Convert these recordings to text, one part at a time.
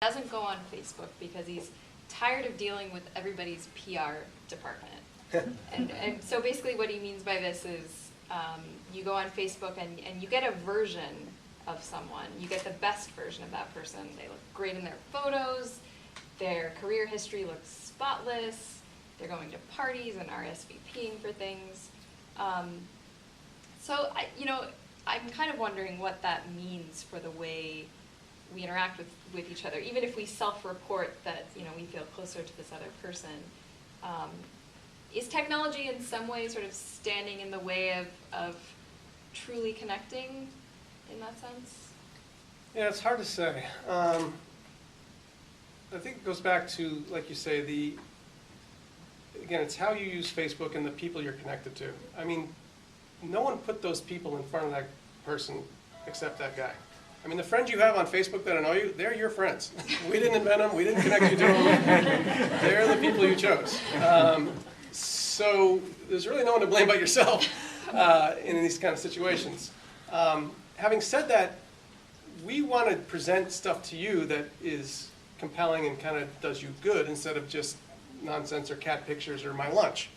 doesn't go on Facebook because he's tired of dealing with everybody's PR department. and so basically what he means by this is you go on Facebook and you get a version of someone. You get the best version of that person. They look great in their photos. Their career history looks spotless. They're going to parties and RSVPing for things. So I'm kind of wondering what that means for the way we interact with each other, even if we self-report that we feel closer to this other person. Is technology in some way sort of standing in the way of truly connecting in that sense? Yeah, it's hard to say. I think it goes back to, like you say, again, it's how you use Facebook and the people you're connected to. I mean, no one put those people in front of that person except that guy. I mean, the friends you have on Facebook that annoy you, they're your friends. We didn't invent them. We didn't connect you to them. They're the people you chose. So there's really no one to blame but yourself in these kind of situations. Having said that, we want to present stuff to you that is compelling and kind of does you good instead of just nonsense or cat pictures or my lunch,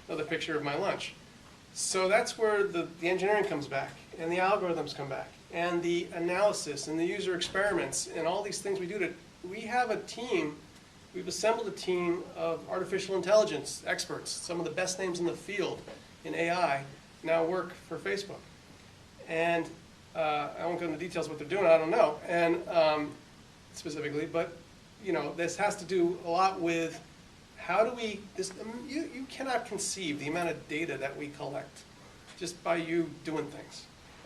another picture of my lunch. So that's where the engineering comes back and the algorithms come back and the analysis and the user experiments and all these things we do. We have a team, we've assembled a team of artificial intelligence experts. Some of the best names in the field in AI now work for Facebook. And I won't go into details of what they're doing, I don't know, and specifically, but this has to do a lot with how do we, you cannot conceive the amount of data that we collect just by you doing things,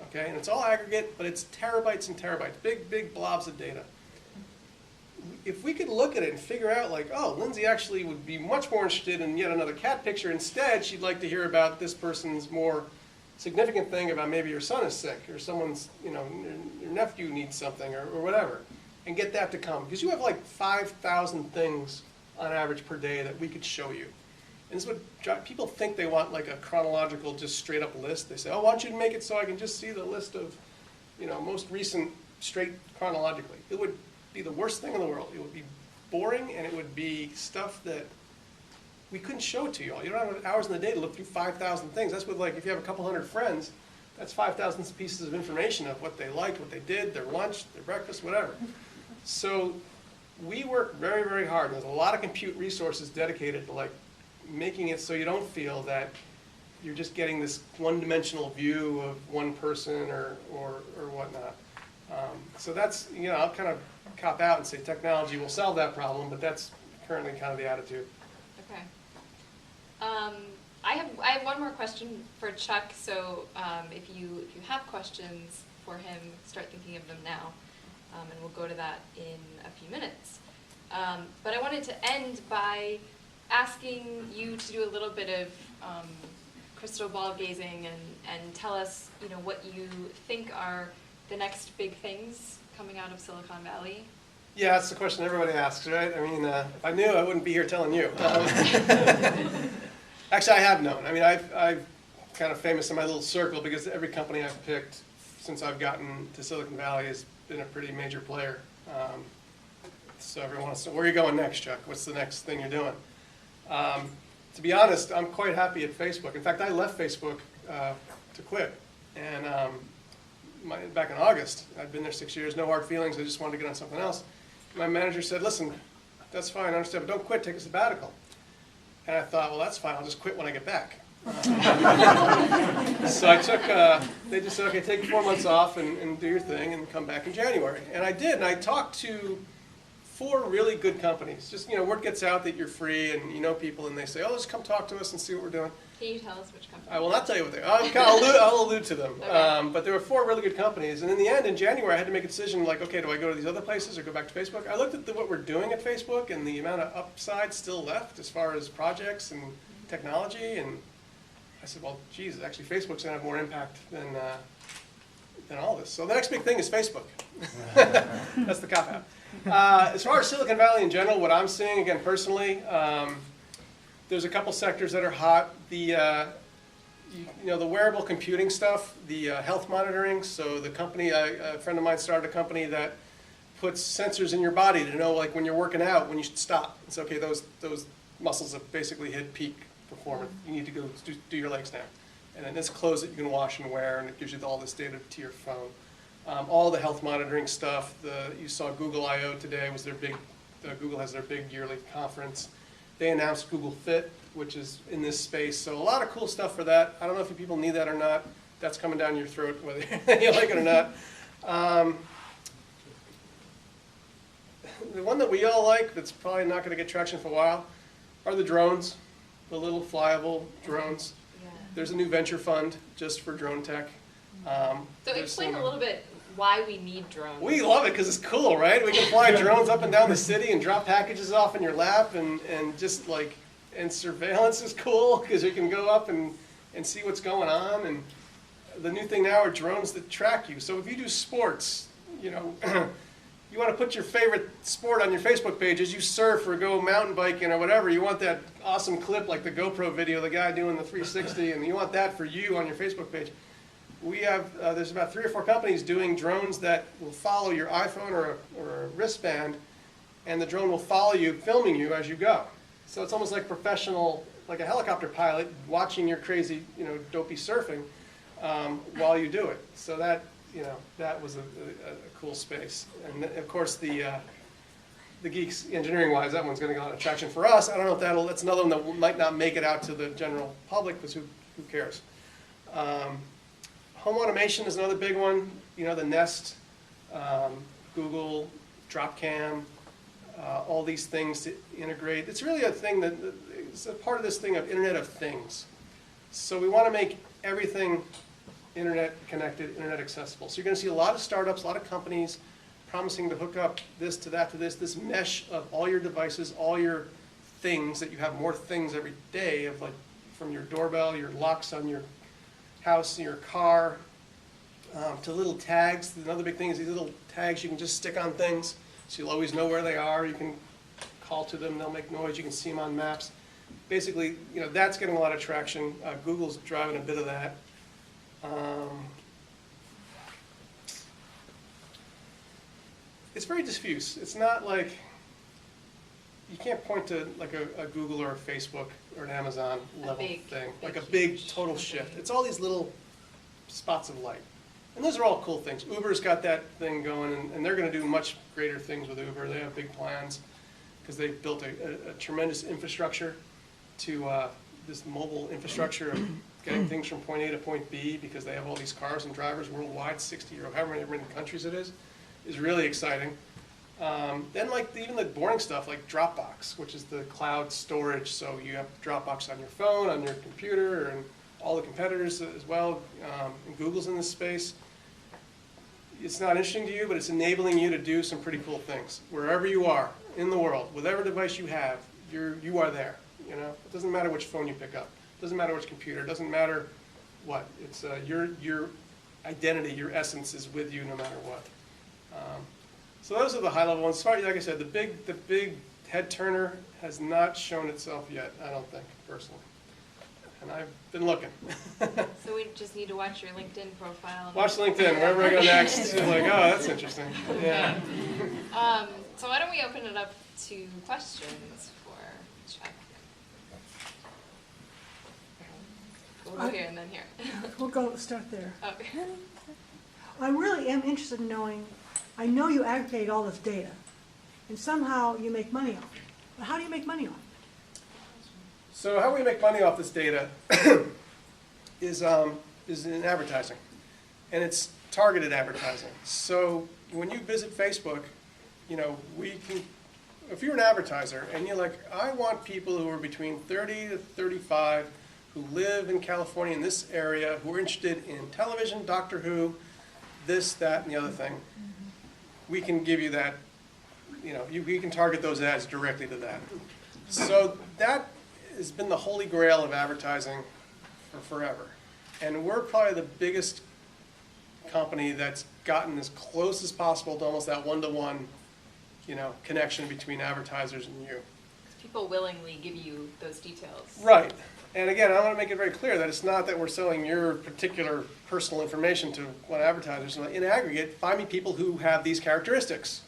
okay? And it's all aggregate, but it's terabytes and terabytes, big blobs of data. If we could look at it and figure out like, oh, Lindsay actually would be much more interested in yet another cat picture. Instead, she'd like to hear about this person's more significant thing about maybe your son is sick or someone's, your nephew needs something or whatever, and get that to come. Because you have like 5,000 things on average per day that we could show you. And this is what people think they want, like a chronological, just straight up list. They say, oh, I want you to make it so I can just see the list of, most recent straight chronologically. It would be the worst thing in the world. It would be boring and it would be stuff that we couldn't show to you all. You don't have hours in the day to look through 5,000 things. That's what, like, if you have a couple hundred friends, that's 5,000 pieces of information of what they liked, what they did, their lunch, their breakfast, whatever. So we work very, very hard. There's a lot of compute resources dedicated to like making it so you don't feel that you're just getting this one-dimensional view of one person or whatnot. So that's, I'll kind of cop out and say technology will solve that problem, but that's currently kind of the attitude. Okay. I have one more question for Chuck. So if you have questions for him, start thinking of them now, and we'll go to that in a few minutes. But I wanted to end by asking you to do a little bit of crystal ball gazing and tell us, what you think are the next big things coming out of Silicon Valley. Yeah, that's the question everybody asks, right? I mean, if I knew, I wouldn't be here telling you. Actually, I have known. I mean, I've kind of famous in my little circle because every company I've picked since I've gotten to Silicon Valley has been a pretty major player. So everyone wants to, where are you going next, Chuck? What's the next thing you're doing? To be honest, I'm quite happy at Facebook. In fact, I left Facebook to quit. And back in August, I'd been there 6 years, no hard feelings, I just wanted to get on something else. My manager said, listen, that's fine, I understand, but don't quit, take a sabbatical. And I thought, well, that's fine, I'll just quit when I get back. So I took, they just said, okay, take 4 months off and do your thing and come back in January. And I did, and I talked to 4 really good companies. Just, word gets out that you're free and you know people and they say, oh, just come talk to us and see what we're doing. Can you tell us which company? I will not tell you what they are. I'll allude to them. Okay. But there were 4 really good companies. And in the end, in January, I had to make a decision like, okay, do I go to these other places or go back to Facebook? I looked at what we're doing at Facebook and the amount of upside still left as far as projects and technology. And I said, well, geez, actually Facebook's going to have more impact than all this. So the next big thing is Facebook. That's the cop-out. As far as Silicon Valley in general, what I'm seeing, again, personally, there's a couple sectors that are hot. The wearable computing stuff, the health monitoring. So the company, a friend of mine started a company that puts sensors in your body to know, like, when you're working out, when you should stop. It's okay, those muscles have basically hit peak performance. You need to go do your legs now. And then this clothes that you can wash and wear, and it gives you all this data to your phone. All the health monitoring stuff. You saw Google I/O today was their big. Google has their big yearly conference. They announced Google Fit, which is in this space. So a lot of cool stuff for that. I don't know if you people need that or not. That's coming down your throat, whether you like it or not. The one that we all like, that's probably not going to get traction for a while, are the drones, the little flyable drones. Yeah. There's a new venture fund just for drone tech. So explain a little bit why we need drones. We love it because it's cool, right? We can fly drones up and down the city and drop packages off in your lap, and just like, and surveillance is cool because you can go up and see what's going on. And the new thing now are drones that track you. So if you do sports, you know, you want to put your favorite sport on your Facebook page as you surf or go mountain biking or whatever. You want that awesome clip like the GoPro video, the guy doing the 360, and you want that for you on your Facebook page. We have, there's about 3 or 4 companies doing drones that will follow your iPhone or a wristband, and the drone will follow you, filming you as you go. So it's almost like professional, like a helicopter pilot watching your crazy, you know, dopey surfing while you do it. So that, you know, that was a cool space. And of course the geeks, engineering-wise, that one's going to get a lot of traction for us. I don't know if that's another one that might not make it out to the general public, because who cares? Home automation is another big one. You know, the Nest, Google, Dropcam, all these things to integrate. It's really a thing that, it's a part of this thing of Internet of Things. So we want to make everything internet connected, internet accessible. So you're going to see a lot of startups, a lot of companies promising to hook up this to that to this mesh of all your devices, all your things, that you have more things every day, of like from your doorbell, your locks on your house, your car, to little tags. Another big thing is these little tags you can just stick on things, so you'll always know where they are. You can call to them, they'll make noise, you can see them on maps. Basically, you know, that's getting a lot of traction. Google's driving a bit of that. It's very diffuse. It's not like, you can't point to like a Google or a Facebook or an Amazon level thing, like a big total shift. It's all these little spots of light. And those are all cool things. Uber's got that thing going, and they're going to do much greater things with Uber. They have big plans because they've built a tremendous infrastructure to this mobile infrastructure of getting things from point A to point B, because they have all these cars and drivers worldwide, 60 or however many countries it is really exciting. Then like even the boring stuff like Dropbox, which is the cloud storage, so you have Dropbox on your phone, on your computer, and all the competitors as well, and Google's in this space. It's not interesting to you, but it's enabling you to do some pretty cool things. Wherever you are in the world, whatever device you have, you are there. You know, it doesn't matter which phone you pick up. It doesn't matter which computer. It doesn't matter what. It's your identity, your essence is with you no matter what. So those are the high-level ones. Like I said, the big head turner has not shown itself yet, I don't think, personally. And I've been looking. So we just need to watch your LinkedIn profile. Watch LinkedIn, wherever I go next. It's like, oh, that's interesting. Yeah. So why don't we open it up to questions for Chuck? We'll go here and then here. We'll start there. Okay. I really am interested in knowing, I know you aggregate all this data, and somehow you make money off it. But how do you make money off it? So how we make money off this data is in advertising, and it's targeted advertising. So when you visit Facebook, you know, if you're an advertiser and you're like, I want people who are between 30 to 35 who live in California in this area, who are interested in television, Doctor Who, this, that, and the other thing, we can give you that, you know, we can target those ads directly to that. So that has been the holy grail of advertising for forever. And we're probably the biggest company that's gotten as close as possible to almost that one-to-one, you know, connection between advertisers and you. People willingly give you those details. Right. And again, I want to make it very clear that it's not that we're selling your particular personal information to one advertiser. So in aggregate, find me people who have these characteristics.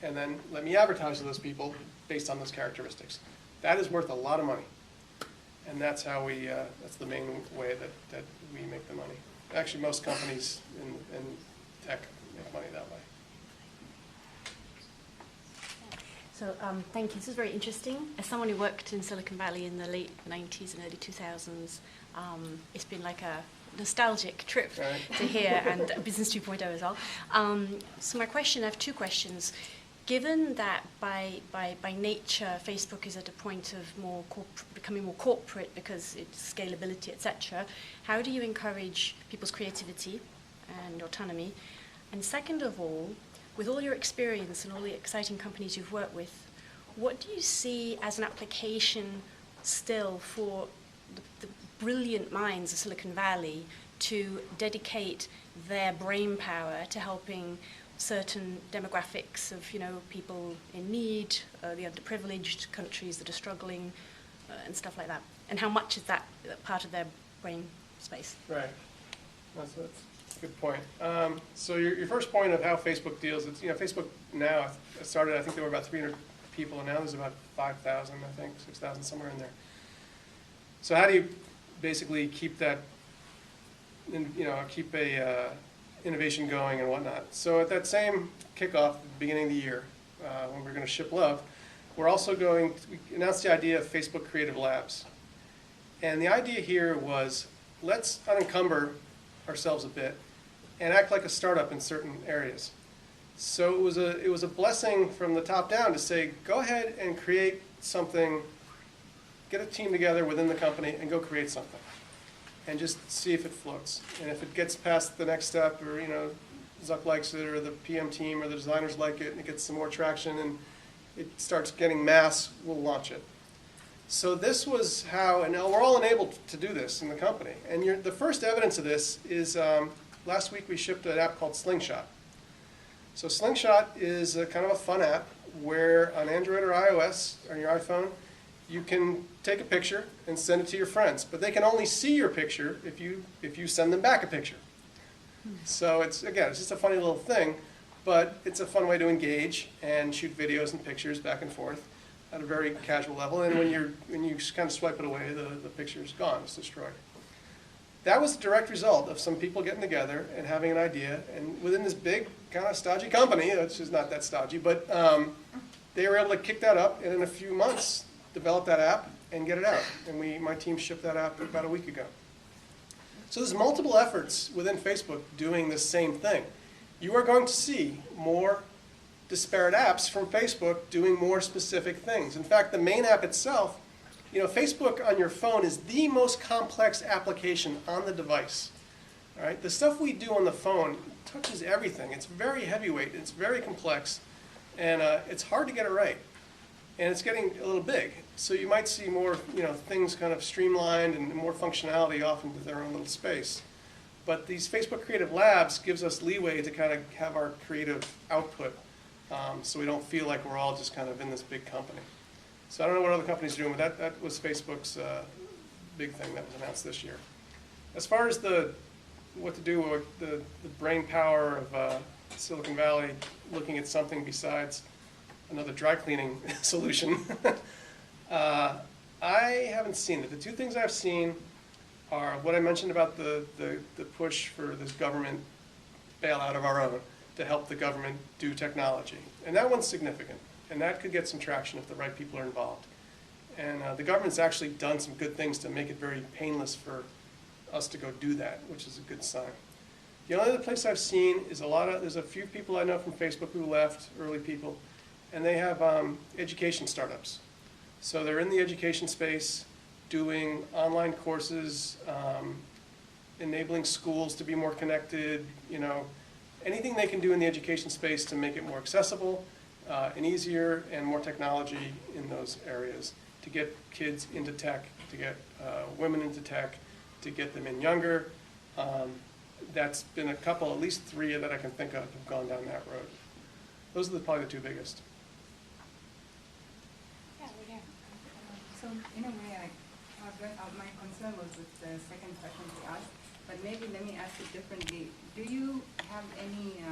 and then let me advertise to those people based on those characteristics. That is worth a lot of money. And that's how we, that's the main way that we make the money. Actually, most companies in tech make money that way. So thank you. This is very interesting. As someone who worked in Silicon Valley in the late 90s and early 2000s, it's been like a nostalgic trip to hear, and Business 2.0 as well. So my question, I have two questions. Given that by nature Facebook is at a point of becoming more corporate because it's scalability, etc., how do you encourage people's creativity and autonomy? And second of all, with all your experience and all the exciting companies you've worked with, what do you see as an application still for the brilliant minds of Silicon Valley to dedicate their brain power to helping certain demographics of, people in need, the underprivileged countries that are struggling, and stuff like that? And how much is that part of their brain space? Right. That's a good point. So your first point of how Facebook deals, it's, Facebook now started, I think there were about 300 people, and now there's about 5,000, I think, 6,000, somewhere in there. So how do you basically keep that, keep a innovation going and whatnot? So at that same kickoff at the beginning of the year, when we're going to ship Love, we're also we announced the idea of Facebook Creative Labs. And the idea here was, let's unencumber ourselves a bit and act like a startup in certain areas. So it was a blessing from the top down to say, go ahead and create something, get a team together within the company and go create something. And just see if it floats. And if it gets past the next step, or Zuck likes it, or the PM team or the designers like it, and it gets some more traction and it starts getting mass, we'll launch it. So this was how, and now we're all enabled to do this in the company. And the first evidence of this is last week we shipped an app called Slingshot. So Slingshot is a kind of a fun app where on Android or iOS, on your iPhone, you can take a picture and send it to your friends, but they can only see your picture if you send them back a picture. So it's just a funny little thing, but it's a fun way to engage and shoot videos and pictures back and forth at a very casual level. And when you kind of swipe it away, the picture's gone, it's destroyed. That was a direct result of some people getting together and having an idea, and within this big kind of stodgy company, which is not that stodgy, but they were able to kick that up, and in a few months develop that app and get it out. And my team shipped that app about a week ago. So there's multiple efforts within Facebook doing the same thing. You are going to see more disparate apps from Facebook doing more specific things. In fact, the main app itself, Facebook on your phone is the most complex application on the device. All right? The stuff we do on the phone touches everything. It's very heavyweight, it's very complex, and it's hard to get it right. And it's getting a little big. So you might see more, things kind of streamlined and more functionality off into their own little space. But these Facebook Creative Labs gives us leeway to kind of have our creative output, so we don't feel like we're all just kind of in this big company. So I don't know what other companies are doing, but that was Facebook's big thing that was announced this year. As far as what to do with the brain power of Silicon Valley looking at something besides another dry cleaning solution, I haven't seen it. The two things I've seen are what I mentioned about the push for this government bailout of our own to help the government do technology. And that one's significant. And that could get some traction if the right people are involved. And the government's actually done some good things to make it very painless for us to go do that, which is a good sign. The only other place I've seen is there's a few people I know from Facebook who left, early people, and they have education startups. So they're in the education space, doing online courses, enabling schools to be more connected, anything they can do in the education space to make it more accessible and easier and more technology in those areas to get kids into tech, to get women into tech, to get them in younger. That's been a couple, at least 3 that I can think of have gone down that road. Those are probably the 2 biggest. Yeah, we're here. So in a way, my concern was with the second question to ask, but maybe let me ask it differently. Do you have any,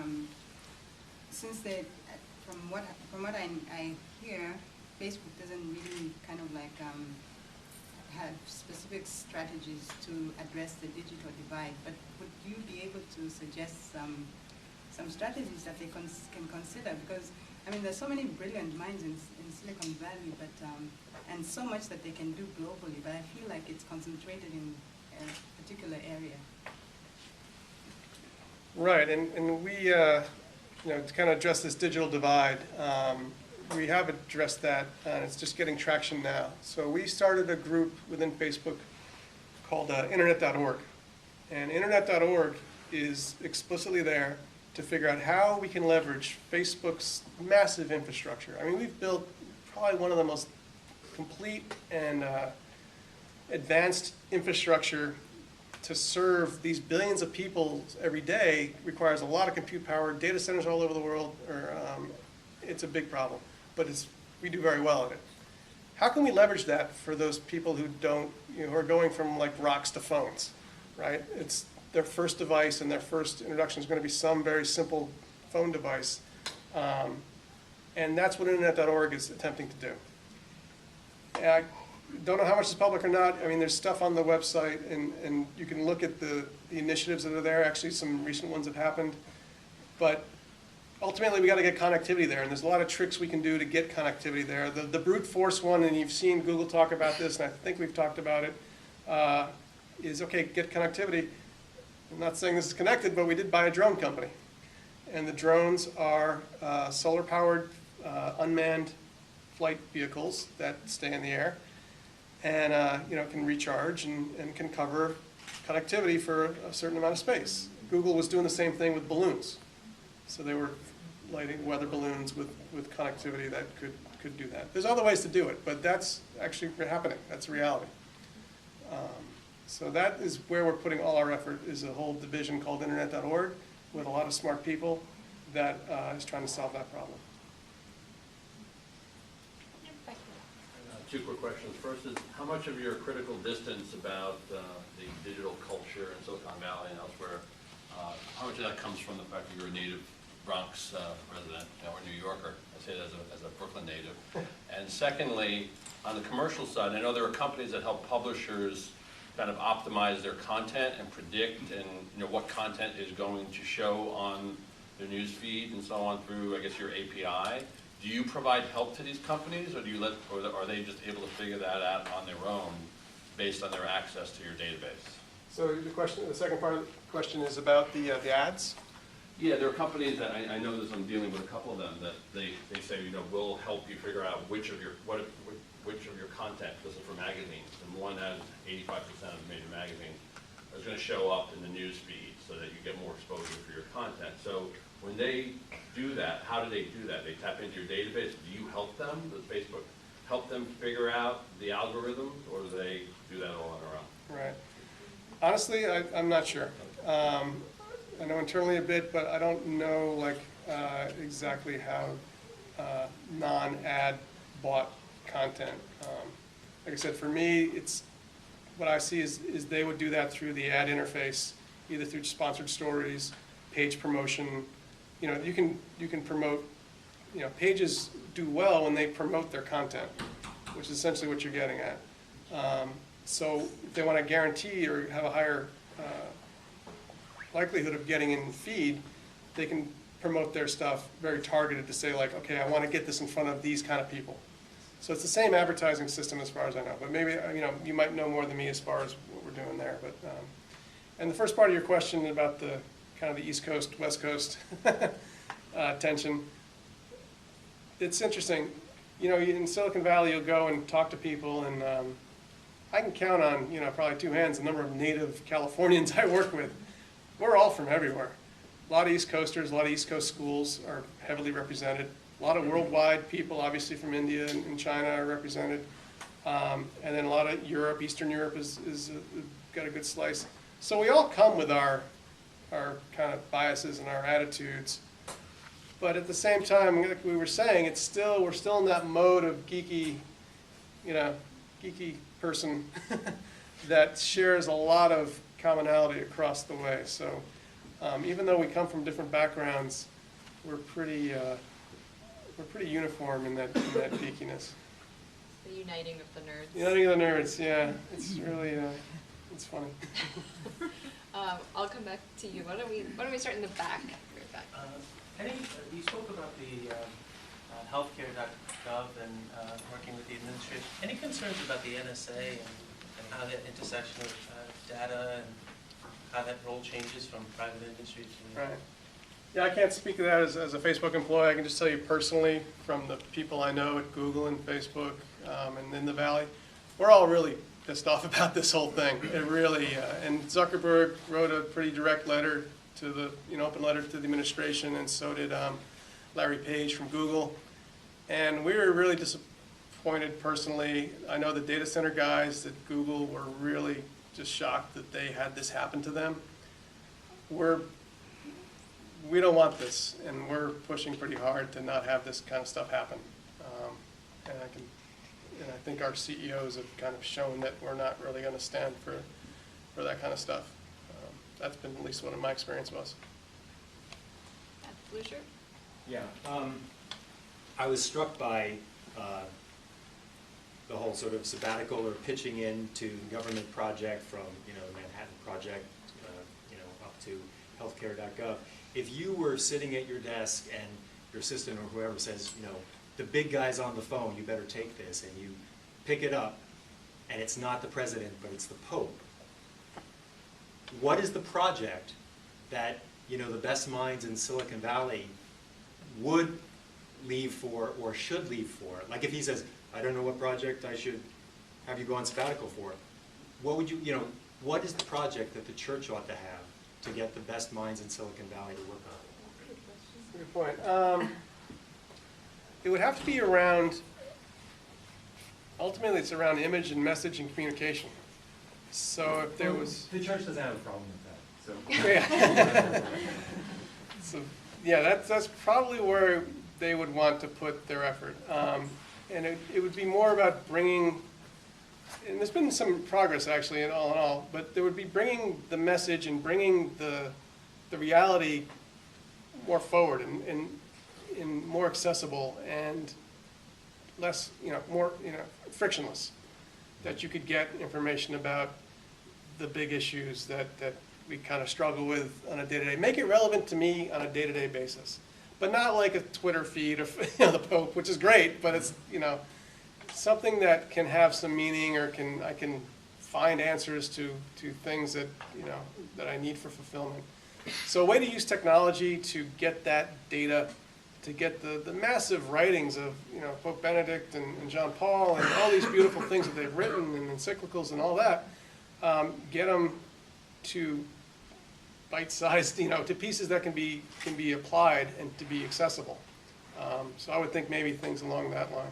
since from what I hear, Facebook doesn't really kind of like have specific strategies to address the digital divide. But would you be able to suggest some strategies that they can consider? Because I mean, there's so many brilliant minds in Silicon Valley, but and so much that they can do globally. But I feel like it's concentrated in a particular area. Right, and we, to kind of address this digital divide, we have addressed that, and it's just getting traction now. So we started a group within Facebook called Internet.org, and Internet.org is explicitly there to figure out how we can leverage Facebook's massive infrastructure. I mean, we've built probably one of the most complete and advanced infrastructure to serve these billions of people every day. Requires a lot of compute power, data centers all over the world, it's a big problem, but we do very well at it. How can we leverage that for those people who don't, who are going from like rocks to phones, right? It's their first device, and their first introduction is going to be some very simple phone device. And that's what Internet.org is attempting to do. I don't know how much is public or not. I mean, there's stuff on the website, and you can look at the initiatives that are there. Actually, some recent ones have happened. But ultimately, we got to get connectivity there, and there's a lot of tricks we can do to get connectivity there. The brute force one, and you've seen Google talk about this, and I think we've talked about it, is, okay, get connectivity. I'm not saying this is connected, but we did buy a drone company. And the drones are solar-powered, unmanned flight vehicles that stay in the air and can recharge and can cover connectivity for a certain amount of space. Google was doing the same thing with balloons. So they were lighting weather balloons with connectivity that could do that. There's other ways to do it, but that's actually happening. That's reality. So that is where we're putting all our effort, is a whole division called Internet.org with a lot of smart people that is trying to solve that problem. Two quick questions. First is, how much of your critical distance about the digital culture in Silicon Valley and elsewhere, how much of that comes from the fact that you're a native Bronx resident or New Yorker? I say that as a Brooklyn native. And secondly, on the commercial side, I know there are companies that help publishers kind of optimize their content and predict and what content is going to show on their news feed and so on through, I guess, your API. Do you provide help to these companies, or or are they just able to figure that out on their own based on their access to your database? So the second part of the question is about the ads. Yeah, there are companies that I know this. I'm dealing with a couple of them that they say, we'll help you figure out which of your content, this is for magazines, and one has 85% of the major magazines, is going to show up in the news feed so that you get more exposure for your content. So when they do that, how do they do that? They tap into your database. Do you help them? Does Facebook help them figure out the algorithms, or do they do that all on their own? Right. Honestly, I'm not sure. I know internally a bit, but I don't know exactly how non-ad bought content. Like I said, for me, it's what I see is they would do that through the ad interface, either through sponsored stories, page promotion. You can promote. Pages do well when they promote their content, which is essentially what you're getting at. So if they want to guarantee or have a higher likelihood of getting in the feed, they can promote their stuff very targeted to say, like, okay, I want to get this in front of these kind of people. So it's the same advertising system as far as I know, but maybe you might know more than me as far as what we're doing there. But and the first part of your question about the kind of the East Coast, West Coast tension, it's interesting. In Silicon Valley, you'll go and talk to people, and I can count on probably two hands the number of native Californians I work with. We're all from everywhere. A lot of East Coasters, a lot of East Coast schools are heavily represented. A lot of worldwide people, obviously from India and China, are represented. And then a lot of Europe, Eastern Europe is got a good slice. So we all come with our kind of biases and our attitudes. But at the same time, like we were saying, we're still in that mode of geeky person that shares a lot of commonality across the way. So even though we come from different backgrounds, we're pretty we're pretty uniform in that geekiness. The uniting of the nerds. Uniting of the nerds, yeah. It's really, it's funny. I'll come back to you. Why don't we start in the back? Right back. You spoke about the healthcare.gov and working with the administration. Any concerns about the NSA and how that intersection with data and how that role changes from private industry to... Right. Yeah, I can't speak to that as a Facebook employee. I can just tell you personally from the people I know at Google and Facebook and in the Valley, we're all really pissed off about this whole thing. It really, and Zuckerberg wrote a pretty direct letter to the, open letter to the administration, and so did Larry Page from Google. And we were really disappointed personally. I know the data center guys at Google were really just shocked that they had this happen to them. We don't want this, and we're pushing pretty hard to not have this kind of stuff happen. And I think our CEOs have kind of shown that we're not really going to stand for that kind of stuff. That's been at least what my experience was. Blue shirt? Yeah, I was struck by the whole sort of sabbatical or pitching in to government project from, the Manhattan Project, up to healthcare.gov. If you were sitting at your desk and your assistant or whoever says, the big guy's on the phone, you better take this, and you pick it up, and it's not the president, but it's the Pope, what is the project that, the best minds in Silicon Valley would leave for or should leave for? Like if he says, I don't know what project I should have you go on sabbatical for, what would what is the project that the church ought to have to get the best minds in Silicon Valley to work on? Good point. It would have to be around, ultimately it's around image and message and communication. So if there was... The church doesn't have a problem with that, so... Yeah. So, yeah, that's probably where they would want to put their effort. And it would be more about bringing, and there's been some progress actually in all, but there would be bringing the message and bringing the reality more forward and more accessible and less, more, frictionless. That you could get information about the big issues that we kind of struggle with on a day-to-day. Make it relevant to me on a day-to-day basis. But not like a Twitter feed of the Pope, which is great, but it's, something that can have some meaning or I can find answers to things that, that I need for fulfillment. So a way to use technology to get that data, to get the massive writings of, Pope Benedict and John Paul and all these beautiful things that they've written and encyclicals and all that, get them to bite-sized, to pieces that can be applied and to be accessible. So I would think maybe things along that line.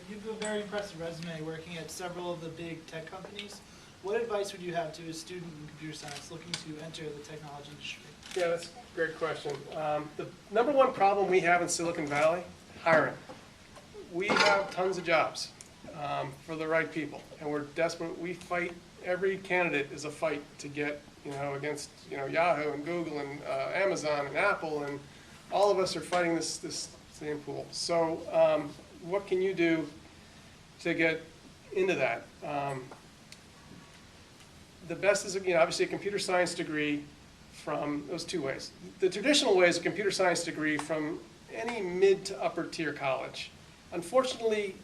You have a very impressive resume working at several of the big tech companies. What advice would you have to a student in computer science looking to enter the technology industry? Yeah, that's a great question. The number one problem we have in Silicon Valley, hiring. We have tons of jobs for the right people, and we're desperate. We fight. Every candidate is a fight to get, against, Yahoo and Google and Amazon and Apple, and all of us are fighting this same pool. So what can you do to get into that? The best is, obviously a computer science degree from those two ways. The traditional way is a computer science degree from any mid to upper tier college. Unfortunately,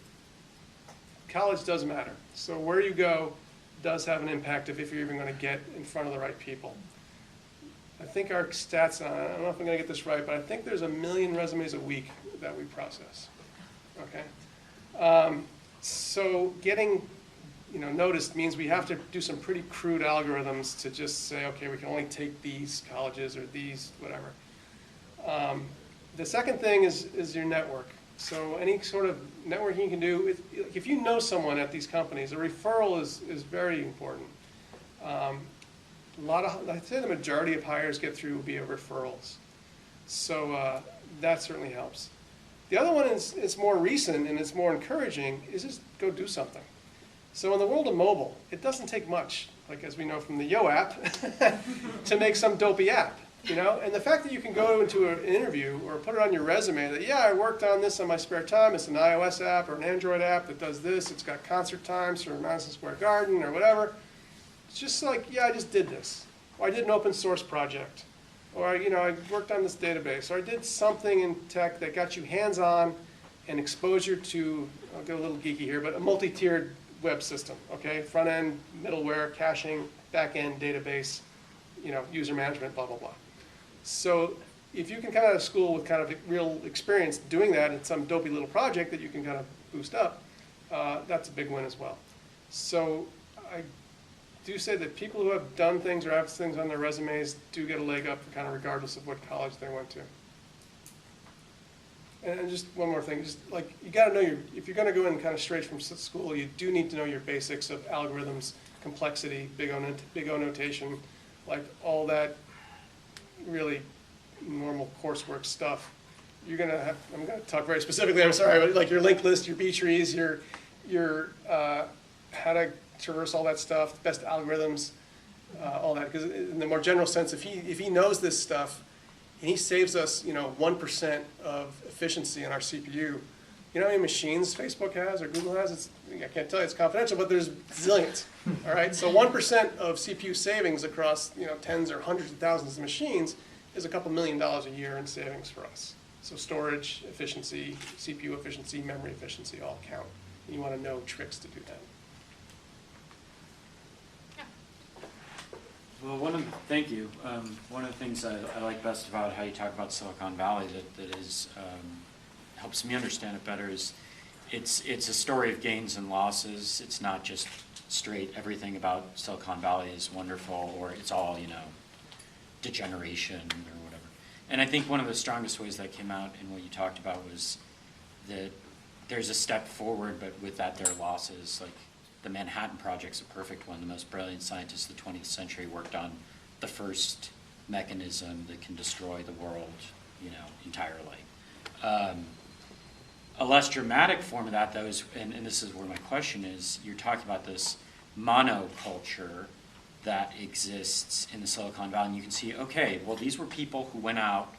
college does matter. So where you go does have an impact if you're even going to get in front of the right people. I think our stats, I don't know if I'm going to get this right, but I think there's 1 million resumes a week that we process. Okay? So getting noticed means we have to do some pretty crude algorithms to just say, okay, we can only take these colleges or these whatever. The second thing is your network. So any sort of networking you can do, if you know someone at these companies, a referral is very important. I'd say the majority of hires get through via referrals. So that certainly helps. The other one is more recent and it's more encouraging, is just go do something. So in the world of mobile, it doesn't take much, like as we know from the Yo app, to make some dopey app. You know, and the fact that you can go into an interview or put it on your resume that, yeah, I worked on this on my spare time. It's an iOS app or an Android app that does this. It's got concert times for Madison Square Garden or whatever. It's just like, yeah, I just did this. Or I did an open source project. Or, you know, I worked on this database. Or I did something in tech that got you hands-on and exposure to, I'll get a little geeky here, but a multi-tiered web system, okay? Front-end, middleware, caching, back-end, database, you know, user management, blah, blah, blah. So if you can come out of school with kind of real experience doing that in some dopey little project that you can kind of boost up, that's a big win as well. So I do say that people who have done things or have things on their resumes do get a leg up kind of regardless of what college they went to. And just one more thing, just like you got to know if you're going to go in kind of straight from school, you do need to know your basics of algorithms, complexity, big O notation, like all that really normal coursework stuff. You're going to have, I'm going to talk very specifically, I'm sorry, but like your linked list, your B trees, your how to traverse all that stuff, best algorithms, all that. Because in the more general sense, if he knows this stuff, and he saves us, you know, 1% of efficiency in our CPU. You know how many machines Facebook has or Google has? I can't tell you, it's confidential, but there's zillions. All right, so 1% of CPU savings across, you know, tens or hundreds of thousands of machines is a couple $1 million a year in savings for us. So storage efficiency, CPU efficiency, memory efficiency all count. And you want to know tricks to do that. Well, thank you. One of the things I like best about how you talk about Silicon Valley that is helps me understand it better is it's a story of gains and losses. It's not just straight everything about Silicon Valley is wonderful or it's all, you know, degeneration or whatever. And I think one of the strongest ways that came out in what you talked about was that there's a step forward, but with that there are losses. Like the Manhattan Project's a perfect one. The most brilliant scientists of the 20th century worked on the first mechanism that can destroy the world, you know, entirely. A less dramatic form of that, though, is, and this is where my question is, you're talking about this monoculture that exists in the Silicon Valley, and you can see, okay, well, these were people who went out,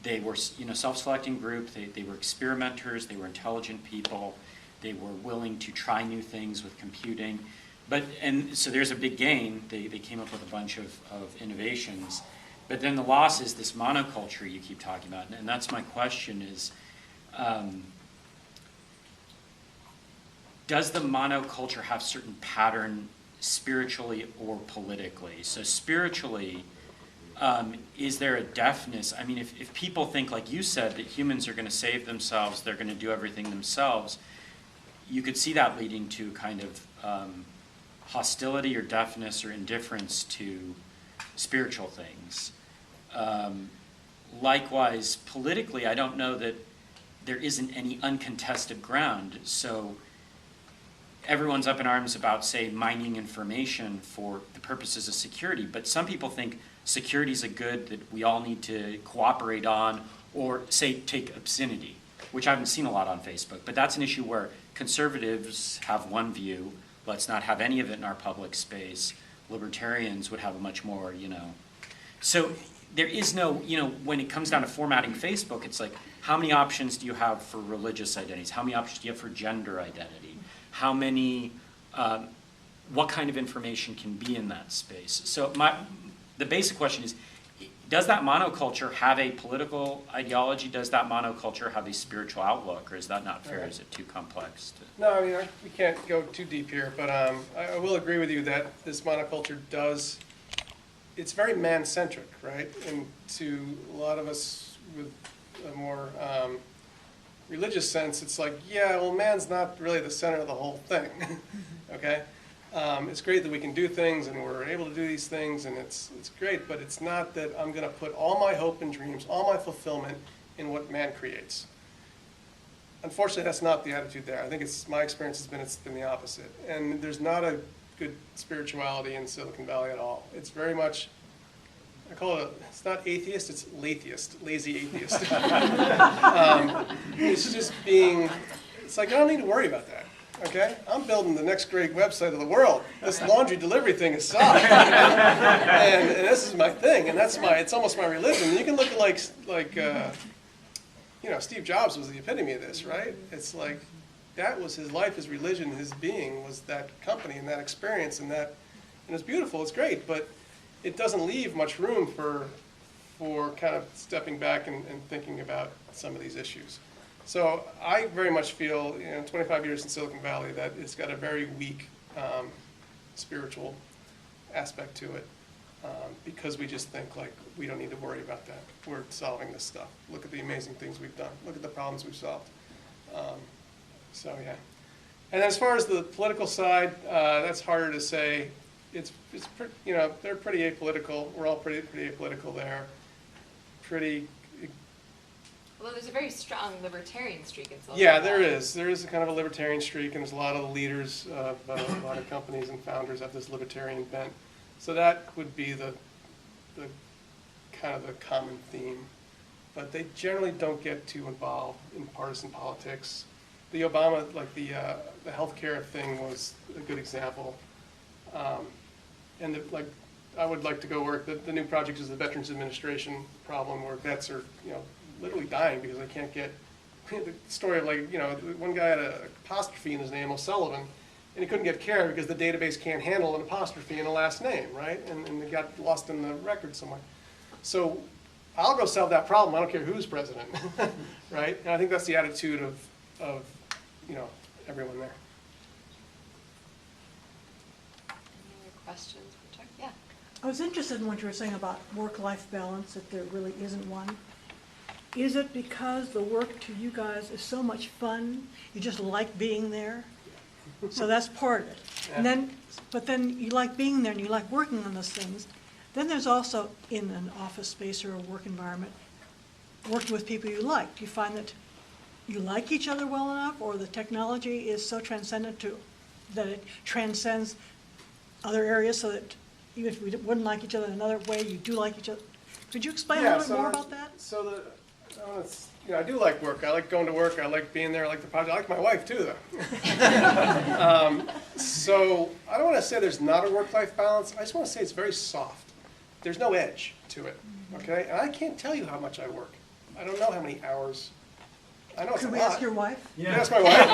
they were, you know, self-selecting group, they were experimenters, they were intelligent people, they were willing to try new things with computing. But, and so there's a big gain. They came up with a bunch of innovations. But then the loss is this monoculture you keep talking about. And that's my question is, does the monoculture have certain pattern spiritually or politically? So spiritually, is there a deafness? I mean, if people think, like you said, that humans are going to save themselves, they're going to do everything themselves, you could see that leading to kind of hostility or deafness or indifference to spiritual things. Likewise, politically, I don't know that there isn't any uncontested ground. So everyone's up in arms about, say, mining information for the purposes of security. But some people think security is a good that we all need to cooperate on, or, say, take obscenity, which I haven't seen a lot on Facebook. But that's an issue where conservatives have one view, let's not have any of it in our public space. Libertarians would have a much more, you know. So there is no, you know, when it comes down to formatting Facebook, it's like, how many options do you have for religious identities? How many options do you have for gender identity? How many, what kind of information can be in that space? So the basic question is, does that monoculture have a political ideology? Does that monoculture have a spiritual outlook, or is that not fair? Is it too complex? No, I mean, we can't go too deep here, but I will agree with you that this monoculture does, it's very man-centric, right? And to a lot of us with a more religious sense, it's like, yeah, well, man's not really the center of the whole thing, okay? It's great that we can do things and we're able to do these things, and it's great, but it's not that I'm going to put all my hope and dreams, all my fulfillment in what man creates. Unfortunately, that's not the attitude there. I think my experience has been it's been the opposite. And there's not a good spirituality in Silicon Valley at all. It's very much, I call it, it's not atheist, it's latheist, lazy atheist. It's just being, it's like, I don't need to worry about that. okay? I'm building the next great website of the world. This laundry delivery thing is soft. and this is my thing, and it's almost my religion. You can look at like Steve Jobs was the epitome of this, right? It's like, that was his life, his religion, his being was that company and that experience and it's beautiful, it's great, but it doesn't leave much room for kind of stepping back and thinking about some of these issues. So I very much feel, 25 years in Silicon Valley, that it's got a very weak spiritual aspect to it, because we just think like we don't need to worry about that. We're solving this stuff. Look at the amazing things we've done. Look at the problems we've solved. So yeah. And as far as the political side, that's harder to say. They're pretty apolitical. We're all pretty apolitical there. Although there's a very strong libertarian streak in Silicon Yeah, Valley. there is a kind of a libertarian streak, and there's a lot of the leaders of a lot of companies and founders have this libertarian bent. So that would be the kind of the common theme. But they generally don't get too involved in partisan politics. The Obama, the healthcare thing was a good example. I would like to go work. The new project is the Veterans Administration problem, where vets are, literally dying because they can't get. The story of one guy had an apostrophe in his name, O'Sullivan, and he couldn't get care because the database can't handle an apostrophe in a last name, right? And it got lost in the record somewhere. So I'll go solve that problem. I don't care who's president, right? And I think that's the attitude of everyone there. Any other questions for Chuck? Yeah. I was interested in what you were saying about work-life balance, that there really isn't one. Is it because the work to you guys is so much fun, you just like being there? So that's part of it. Yeah. But then you like being there and you like working on those things. Then there's also, in an office space or a work environment, working with people you like. Do you find that you like each other well enough, or the technology is so transcendent that it transcends other areas, so that even if we wouldn't like each other in another way, you do like each other? Could you explain a little bit more about that? So I do like work. I like going to work. I like being there. I like the project. I like my wife too, though. So I don't want to say there's not a work-life balance. I just want to say it's very soft. There's no edge to it, okay? And I can't tell you how much I work. I don't know how many hours. I know it's a lot. Could we ask your wife? Yeah. Ask my wife.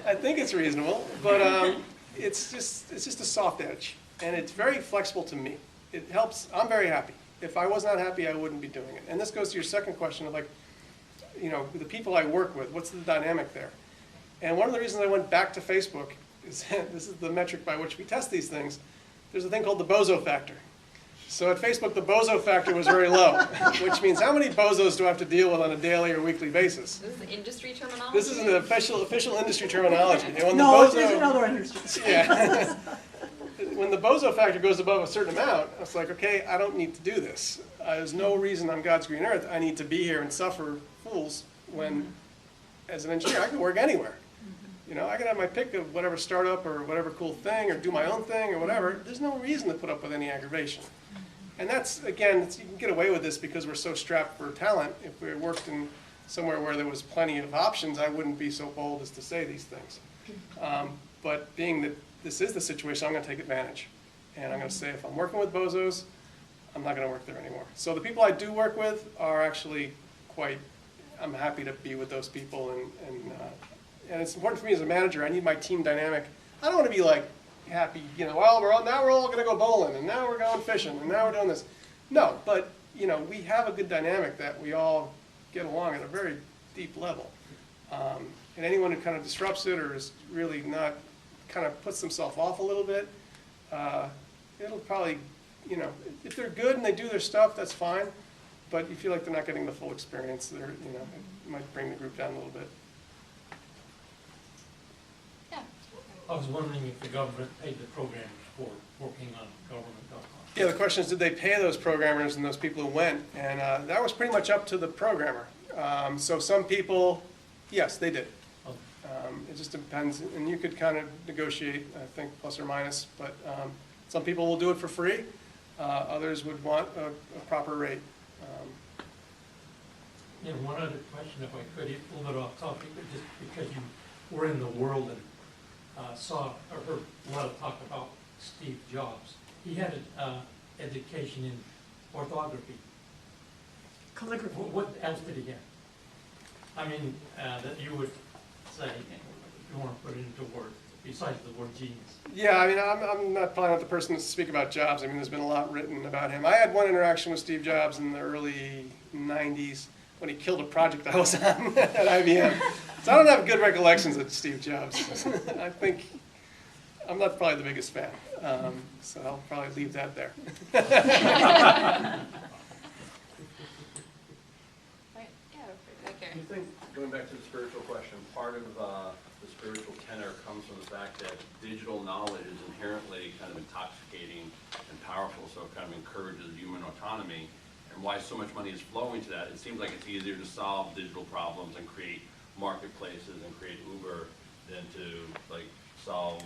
I think it's reasonable, but it's just a soft edge, and it's very flexible to me. It helps. I'm very happy. If I was not happy, I wouldn't be doing it. And this goes to your second question of the people I work with, what's the dynamic there? And one of the reasons I went back to Facebook is this is the metric by which we test these things. There's a thing called the bozo factor. So at Facebook, the bozo factor was very low, which means how many bozos do I have to deal with on a daily or weekly basis? This is industry terminology? This is an official industry terminology. And when No, the it isn't other industries. Yeah. When the bozo factor goes above a certain amount, it's like, okay, I don't need to do this. There's no reason on God's green earth I need to be here and suffer fools when, as an engineer, I can work anywhere. I can have my pick of whatever startup or whatever cool thing or do my own thing or whatever. There's no reason to put up with any aggravation. And that's, again, you can get away with this because we're so strapped for talent. If we worked in somewhere where there was plenty of options, I wouldn't be so bold as to say these things. But being that this is the situation, I'm going to take advantage. And I'm going to say, if I'm working with bozos, I'm not going to work there anymore. So the people I do work with are actually I'm happy to be with those people. And it's important for me as a manager. I need my team dynamic. I don't want to be like happy, well, now we're all going to go bowling, and now we're going fishing, and now we're doing this. No, but, we have a good dynamic that we all get along at a very deep level. And anyone who kind of disrupts it or is really not, kind of puts themselves off a little bit, it'll probably, if they're good and they do their stuff, that's fine. But you feel like they're not getting the full experience, it might bring the group down a little bit. Yeah. I was wondering if the government paid the programmers for working on government.com. Yeah, the question is, did they pay those programmers and those people who went? And that was pretty much up to the programmer. So some people, yes, they did. It just depends, and you could kind of negotiate, I think, plus or minus, but some people will do it for free. Others would want a proper rate. One other question, if I could, a little bit off topic, but just because you were in the world and saw or heard a lot of talk about Steve Jobs. He had an education in orthography. Calligraphy. What else did he have? I mean, that you would say, if you want to put it into words, besides the word genius. Yeah, I mean, I'm not probably not the person to speak about Jobs. I mean, there's been a lot written about him. I had one interaction with Steve Jobs in the early 90s when he killed a project I was on at IBM. So I don't have good recollections of Steve Jobs. I think I'm not probably the biggest fan, so I'll probably leave that there. Right, yeah, right there. Do you think, going back to the spiritual question, part of the spiritual tenor comes from the fact that digital knowledge is inherently kind of intoxicating and powerful, so it kind of encourages human autonomy, and why so much money is flowing to that? It seems like it's easier to solve digital problems and create marketplaces and create Uber than to like solve,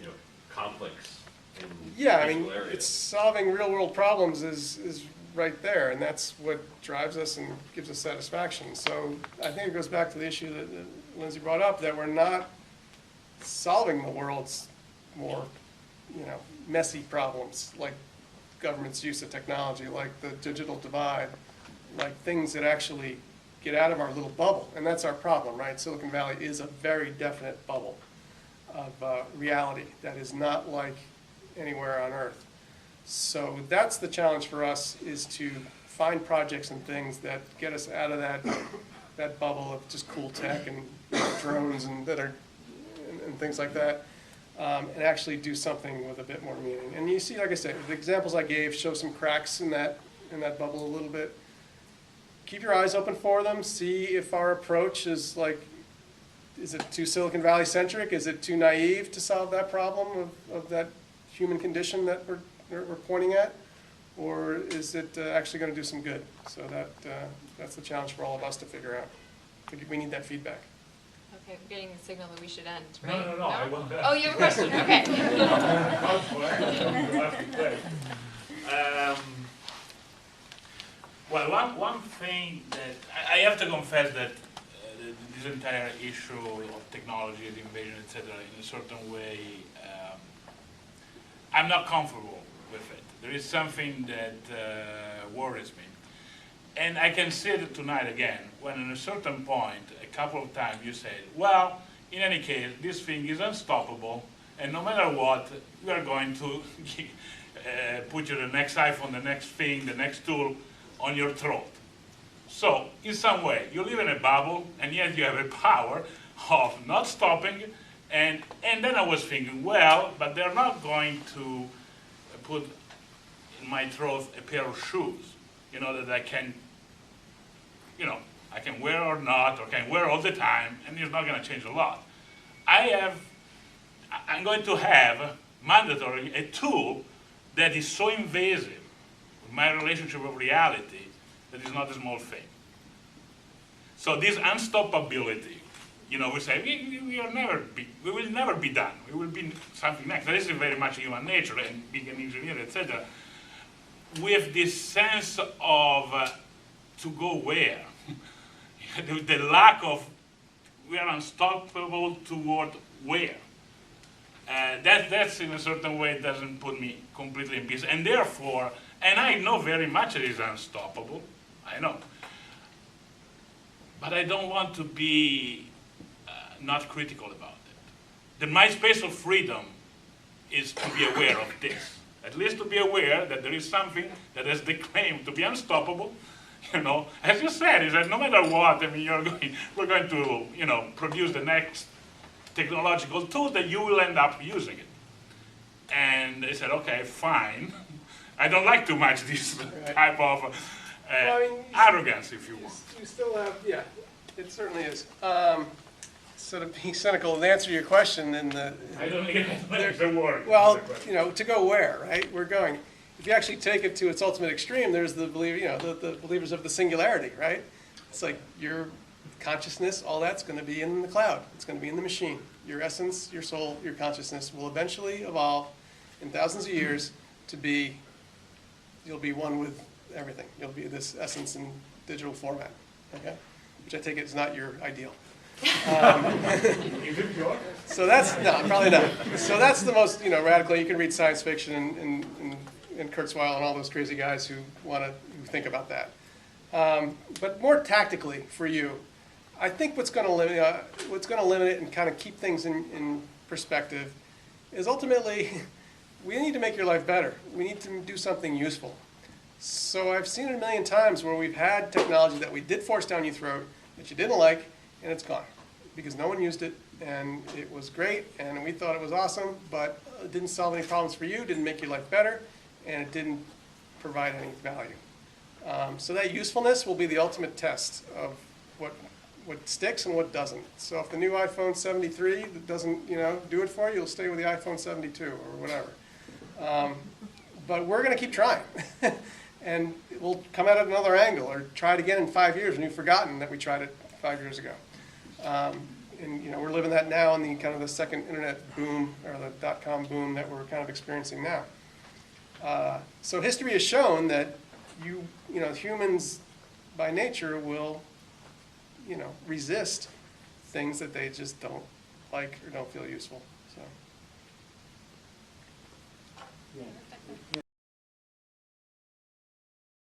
you know, conflicts in Yeah, I mean, digital areas. it's solving real world problems is right there, and that's what drives us and gives us satisfaction. So I think it goes back to the issue that Lindsay brought up, that we're not solving the world's more, you know, messy problems, like government's use of technology, like the digital divide, like things that actually get out of our little bubble. And that's our problem, right? Silicon Valley is a very definite bubble of reality that is not like anywhere on Earth. So that's the challenge for us, is to find projects and things that get us out of that bubble of just cool tech and drones and and things like that, and actually do something with a bit more meaning. And you see, like I said, the examples I gave show some cracks in that bubble a little bit. Keep your eyes open for them. See if our approach is like, is it too Silicon Valley centric? Is it too naive to solve that problem of that human condition that we're pointing at? Or is it actually going to do some good? So that's the challenge for all of us to figure out. I think we need that feedback. Okay, I'm getting the signal that we should end, No, right? no, no, I want that. Oh, you have a question, okay. Well, one thing that I have to confess that this entire issue of technology, the invasion, etc., in a certain way, I'm not comfortable with it. There is something that worries me. And I can see it tonight again, when at a certain point, a couple of times you said, well, in any case, this thing is unstoppable, and no matter what, we are going to put you the next iPhone, the next thing, the next tool on your throat. So, in some way, you live in a bubble, and yet you have a power of not stopping, and then I was thinking, well, but they're not going to put in my throat a pair of shoes, you know, that I can, you know, I can wear or not, or can wear all the time, and it's not going to change a lot. I'm going to have mandatory a tool that is so invasive with my relationship with reality that is not a small thing. So this unstoppability, you know, we say we will never be done. We will be something next. This is very much human nature, and being an engineer, etc. With this sense of to go where, the lack of, we are unstoppable toward where. That's in a certain way doesn't put me completely in peace, and therefore, and I know very much it is unstoppable. I know. But I don't want to be not critical about it. My space of freedom is to be aware of this. At least to be aware that there is something that has the claim to be unstoppable. You know, as you said, is that no matter what, I mean, we're going to, you know, produce the next technological tool that you will end up using it. And they said, okay, fine. I don't like too much this type of arrogance, if you want. You still have, yeah, it certainly is. So to be cynical and answer your question, in the I don't think the word. well, you know, to go where, right? We're going. If you actually take it to its ultimate extreme, there's the the believers of the singularity, right? It's like your consciousness, all that's going to be in the cloud. It's going to be in the machine. Your essence, your soul, your consciousness will eventually evolve in thousands of years to be, you'll be one with everything. You'll be this essence in digital format, okay? Which I take it is not your ideal. So that's, no, probably not. So that's the most, radical. You can read science fiction and Kurzweil and all those crazy guys who who think about that. But more tactically for you, I think what's going to limit it and kind of keep things in perspective is ultimately we need to make your life better. We need to do something useful. So I've seen it a million times where we've had technology that we did force down your throat that you didn't like, and it's gone because no one used it, and it was great, and we thought it was awesome, but it didn't solve any problems for you, didn't make your life better, and it didn't provide any value. So that usefulness will be the ultimate test of what sticks and what doesn't. So if the new iPhone 73 that doesn't do it for you, you'll stay with the iPhone 72 or whatever. But we're going to keep trying. And we'll come at it another angle or try it again in 5 years when you've forgotten that we tried it 5 years ago. And we're living that now in the kind of the second internet boom or the dot-com boom that we're kind of experiencing now. So history has shown that humans by nature will resist things that they just don't like or don't feel useful. So. Yeah.